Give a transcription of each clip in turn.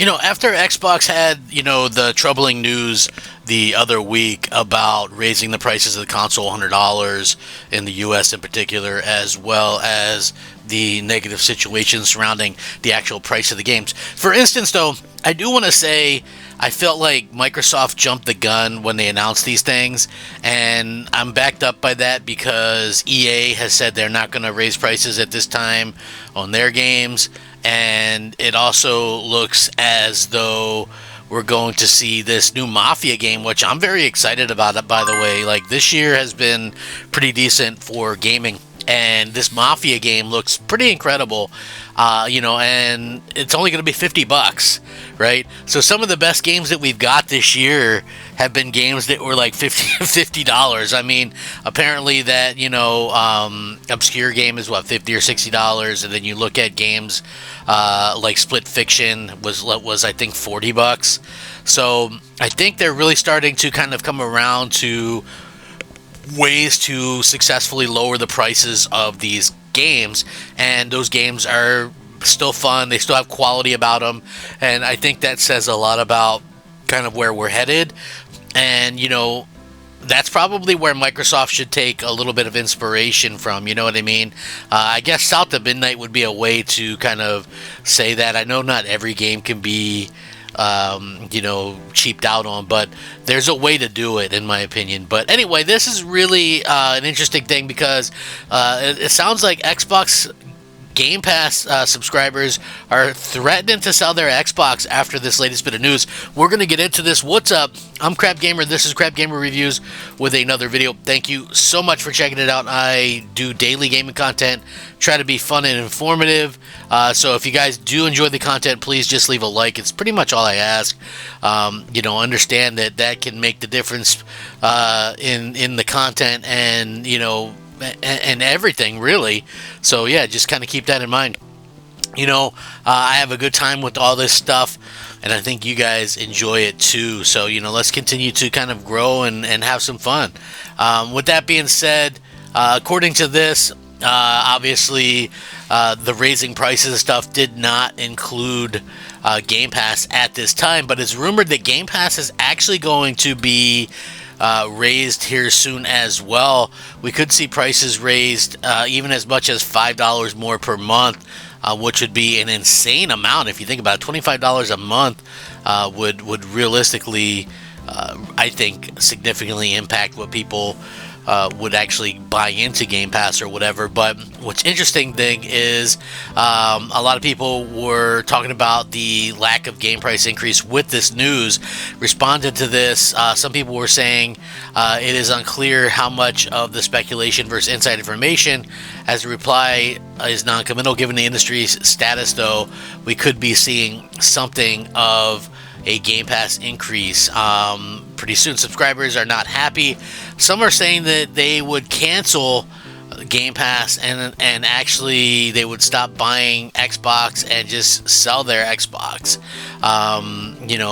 After Xbox had, the troubling news the other week about raising the prices of the console $100 in the US in particular, as well as the negative situation surrounding the actual price of the games. For instance, though, I do want to say I felt like Microsoft jumped the gun when they announced these things, and I'm backed up by that because EA has said they're not going to raise prices at this time on their games, and it also looks as though we're going to see this new Mafia game, which I'm very excited about, by the way. Like, this year has been pretty decent for gaming, and this Mafia game looks pretty incredible, and it's only going to be $50, right? So some of the best games that we've got this year have been games that were like $50. I mean, apparently that, obscure game is what, $50 or $60, and then you look at games like Split Fiction was I think $40. So I think they're really starting to kind of come around to ways to successfully lower the prices of these games, and those games are still fun. They still have quality about them, and I think that says a lot about kind of where we're headed. And that's probably where Microsoft should take a little bit of inspiration from. You know what I mean? I guess South of Midnight would be a way to kind of say that. I know not every game can be cheaped out on, but there's a way to do it, in my opinion. But anyway, this is really an interesting thing because it sounds like Xbox Game Pass subscribers are threatening to sell their Xbox after this latest bit of news. We're going to get into this. What's up? I'm Crap Gamer. This is Crap Gamer Reviews with another video. Thank you so much for checking it out. I do daily gaming content, try to be fun and informative. So if you guys do enjoy the content, please just leave a like. It's pretty much all I ask. Understand that can make the difference in the content and, and everything, really. So yeah, just kind of keep that in mind. I have a good time with all this stuff, and I think you guys enjoy it too. So let's continue to kind of grow and have some fun. With that being said, according to this, obviously the raising prices and stuff did not include Game Pass at this time, but it's rumored that Game Pass is actually going to be raised here soon as well. We could see prices raised even as much as $5 more per month, which would be an insane amount if you think about it. $25 a month would realistically, I think, significantly impact what people would actually buy into Game Pass or whatever. But what's interesting thing is a lot of people were talking about the lack of game price increase with this news. Responded to this, some people were saying it is unclear how much of the speculation versus inside information. As a reply is non-committal. Given the industry's status, though, we could be seeing something of a Game Pass increase pretty soon. Subscribers are not happy. Some are saying that they would cancel Game Pass and actually they would stop buying Xbox and just sell their Xbox.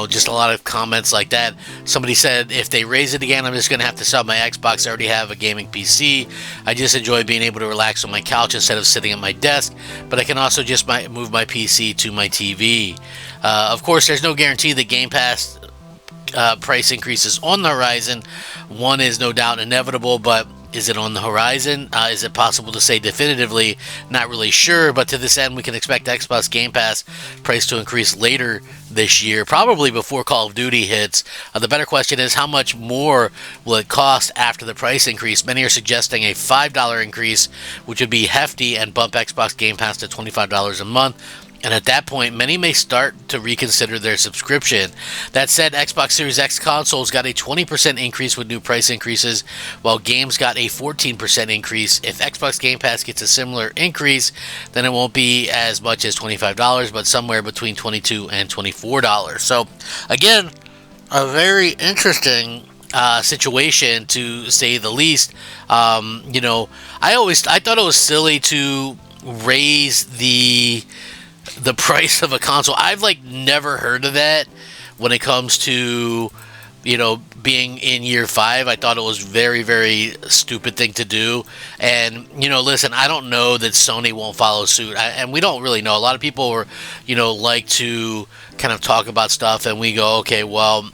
Just a lot of comments like that. Somebody said, if they raise it again, I'm just going to have to sell my Xbox. I already have a gaming PC. I just enjoy being able to relax on my couch instead of sitting at my desk, but I can also just move my PC to my TV. Of course, there's no guarantee that Game Pass price increases on the horizon. One is no doubt inevitable, but is it on the horizon? Is it possible to say definitively? Not really sure, but to this end, we can expect Xbox Game Pass price to increase later this year, probably before Call of Duty hits. The better question is, how much more will it cost after the price increase? Many are suggesting a $5 increase, which would be hefty and bump Xbox Game Pass to $25 a month. And at that point, many may start to reconsider their subscription. That said, Xbox Series X consoles got a 20% increase with new price increases, while games got a 14% increase. If Xbox Game Pass gets a similar increase, then it won't be as much as $25, but somewhere between $22 and $24. So, again, a very interesting situation, to say the least. I thought it was silly to raise the price of a console. I've never heard of that when it comes to being in year 5, I thought it was very, very stupid thing to do. And listen, I don't know that Sony won't follow suit, and we don't really know. A lot of people are, like to kind of talk about stuff, and we go, okay, well,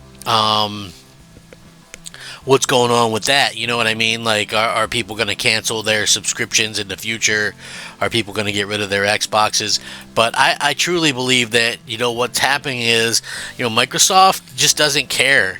what's going on with that? You know what I mean? Like, are people going to cancel their subscriptions in the future? Are people going to get rid of their Xboxes? But I truly believe that, what's happening is, Microsoft just doesn't care.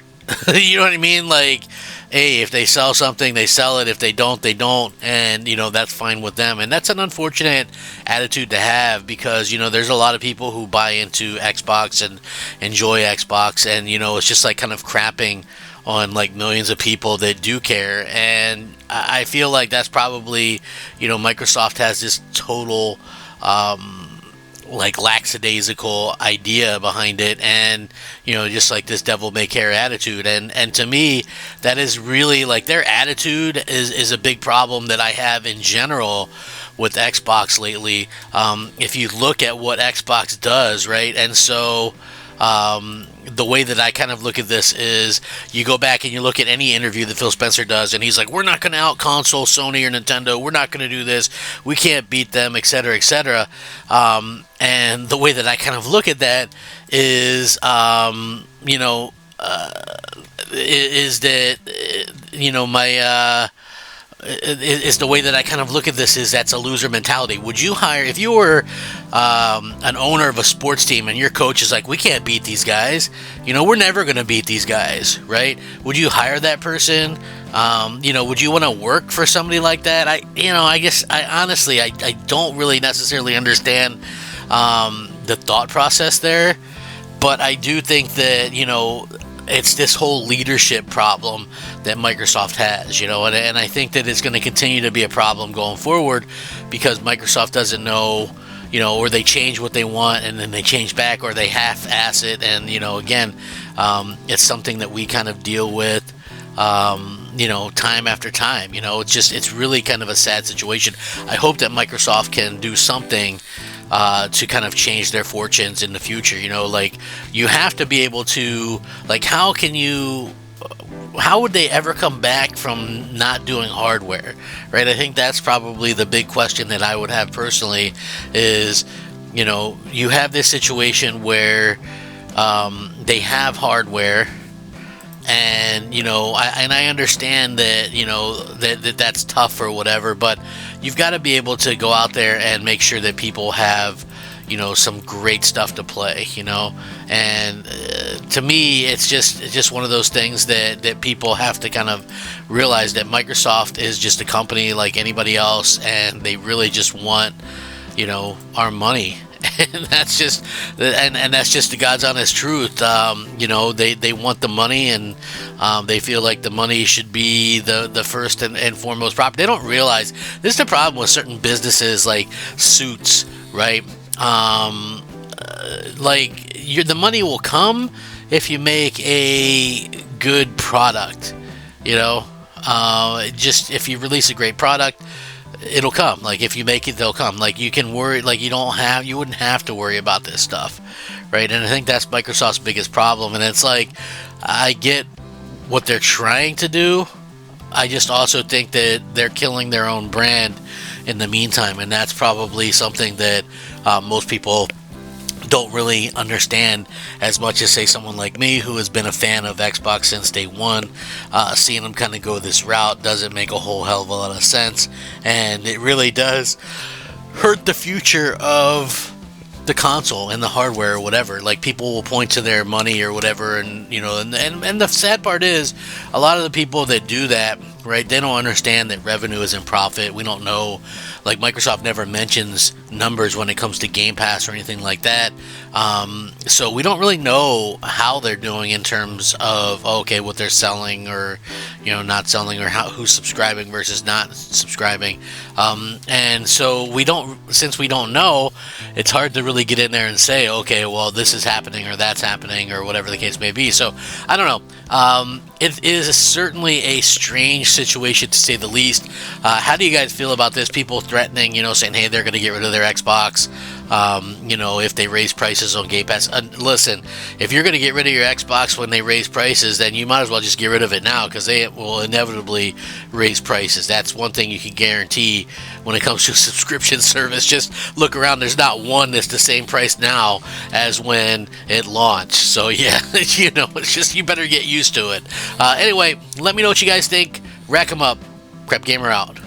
You know what I mean? Like, hey, if they sell something, they sell it. If they don't, they don't. And, that's fine with them. And that's an unfortunate attitude to have, because, there's a lot of people who buy into Xbox and enjoy Xbox. And, it's just like kind of crapping on like millions of people that do care. And I feel like that's probably, Microsoft has this total like lackadaisical idea behind it, and just like this devil may care attitude. And to me, that is really like their attitude is a big problem that I have in general with Xbox lately. If you look at what Xbox does, right? And so the way that I kind of look at this is, you go back and you look at any interview that Phil Spencer does, and he's like, we're not going to out console Sony or Nintendo, we're not going to do this, we can't beat them, etc., etc. And the way that I kind of look at that is, is that, my is the way that I kind of look at this is, that's a loser mentality. Would you hire, if you were an owner of a sports team and your coach is like, we can't beat these guys, we're never going to beat these guys, right? Would you hire that person? Would you want to work for somebody like that? I guess I honestly, I don't really necessarily understand the thought process there, but I do think that, it's this whole leadership problem that Microsoft has, and I think that it's going to continue to be a problem going forward, because Microsoft doesn't know, or they change what they want and then they change back, or they half-ass it. And, again, it's something that we kind of deal with, time after time. It's really kind of a sad situation. I hope that Microsoft can do something to kind of change their fortunes in the future. Like, you have to be able to, like, how would they ever come back from not doing hardware, right? I think that's probably the big question that I would have personally is, you have this situation where they have hardware, and I understand that that's tough or whatever, but you've got to be able to go out there and make sure that people have some great stuff to play, and to me, it's just one of those things that people have to kind of realize, that Microsoft is just a company like anybody else, and they really just want our money. And that's just the God's honest truth. They want the money, and they feel like the money should be the first and foremost property. They don't realize this is the problem with certain businesses like Suits, right? The money will come if you make a good product. Just if you release a great product, it'll come. Like, if you make it, they'll come. Like, you can worry, like, you wouldn't have to worry about this stuff, right? And I think that's Microsoft's biggest problem. And it's like, I get what they're trying to do, I just also think that they're killing their own brand in the meantime, and that's probably something that most people don't really understand as much as, say, someone like me who has been a fan of Xbox since day one. Seeing them kind of go this route doesn't make a whole hell of a lot of sense, and it really does hurt the future of the console and the hardware or whatever. Like, people will point to their money or whatever, and and the sad part is, a lot of the people that do that, right, they don't understand that revenue isn't profit. We don't know, like, Microsoft never mentions numbers when it comes to Game Pass or anything like that. So we don't really know how they're doing in terms of, okay, what they're selling or, not selling, or who's subscribing versus not subscribing. And so since we don't know, it's hard to really get in there and say, okay, well, this is happening or that's happening or whatever the case may be. So I don't know. It is certainly a strange situation, to say the least. How do you guys feel about this? People threatening, saying, hey, they're going to get rid of their Xbox. You know, if they raise prices on Game Pass. Listen, if you're going to get rid of your Xbox when they raise prices, then you might as well just get rid of it now, because they will inevitably raise prices. That's one thing you can guarantee when it comes to a subscription service. Just look around. There's not one that's the same price now as when it launched. So yeah, you know, it's just, you better get used to it. Anyway, let me know what you guys think. Rack 'em up. Crap Gamer out.